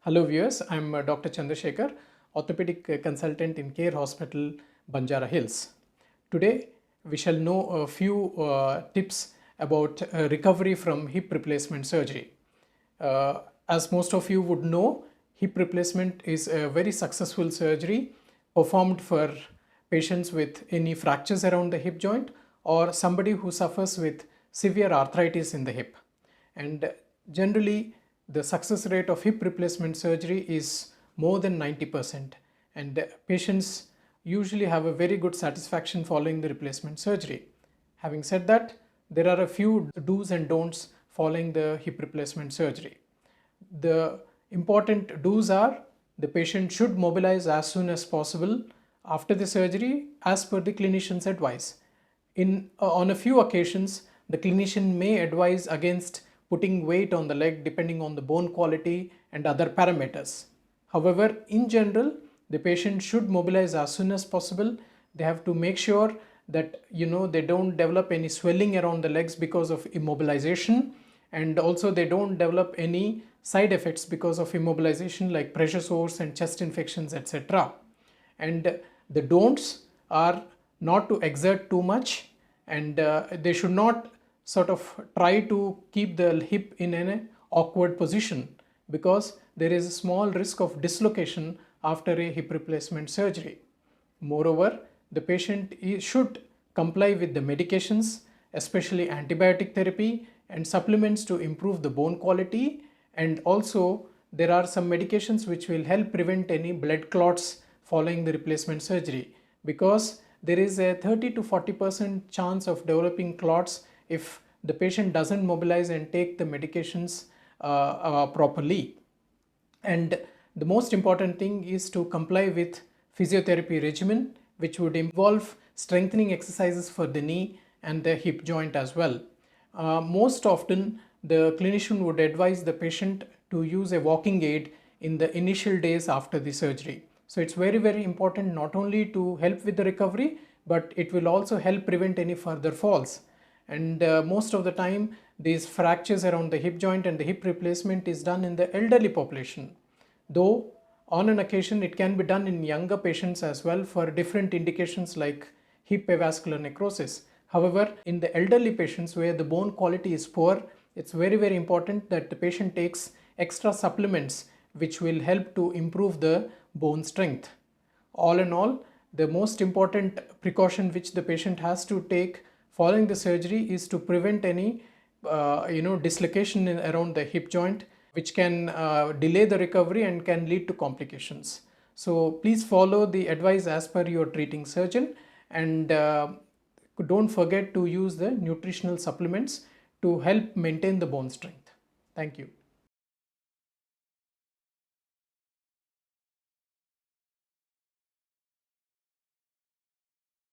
Hello viewers, I'm Dr. Chandra Sekhar, orthopedic consultant in Care Hospital, Banjara Hills. Today we shall know a few tips about recovery from hip replacement surgery. As most of you would know, hip replacement is a very successful surgery performed for patients with any fractures around the hip joint or somebody who suffers with severe arthritis in the hip. And generally, the success rate of hip replacement surgery is more than 90%, and patients usually have a very good satisfaction following the replacement surgery. Having said that, there are a few do's and don'ts following the hip replacement surgery. The important do's are: the patient should mobilize as soon as possible after the surgery as per the clinician's advice. On a few occasions, the clinician may advise against putting weight on the leg depending on the bone quality and other parameters. However, in general, the patient should mobilize as soon as possible. They have to make sure that they don't develop any swelling around the legs because of immobilization, and also they don't develop any side effects because of immobilization like pressure sores and chest infections, etc. And the don'ts are not to exert too much, and they should not sort of try to keep the hip in an awkward position, because there is a small risk of dislocation after a hip replacement surgery. Moreover, the patient should comply with the medications, especially antibiotic therapy and supplements to improve the bone quality. And also there are some medications which will help prevent any blood clots following the replacement surgery, because there is a 30 to 40% chance of developing clots if the patient doesn't mobilize and take the medications properly. And the most important thing is to comply with physiotherapy regimen, which would involve strengthening exercises for the knee and the hip joint as well. Most often, the clinician would advise the patient to use a walking aid in the initial days after the surgery. So it's very, very important not only to help with the recovery, but it will also help prevent any further falls. And most of the time, these fractures around the hip joint and the hip replacement is done in the elderly population, though on an occasion it can be done in younger patients as well for different indications like hip avascular necrosis. However, in the elderly patients where the bone quality is poor, it's very, very important that the patient takes extra supplements which will help to improve the bone strength. All in all, the most important precaution which the patient has to take following the surgery is to prevent any dislocation around the hip joint, which can delay the recovery and can lead to complications. So please follow the advice as per your treating surgeon, and don't forget to use the nutritional supplements to help maintain the bone strength. Thank you.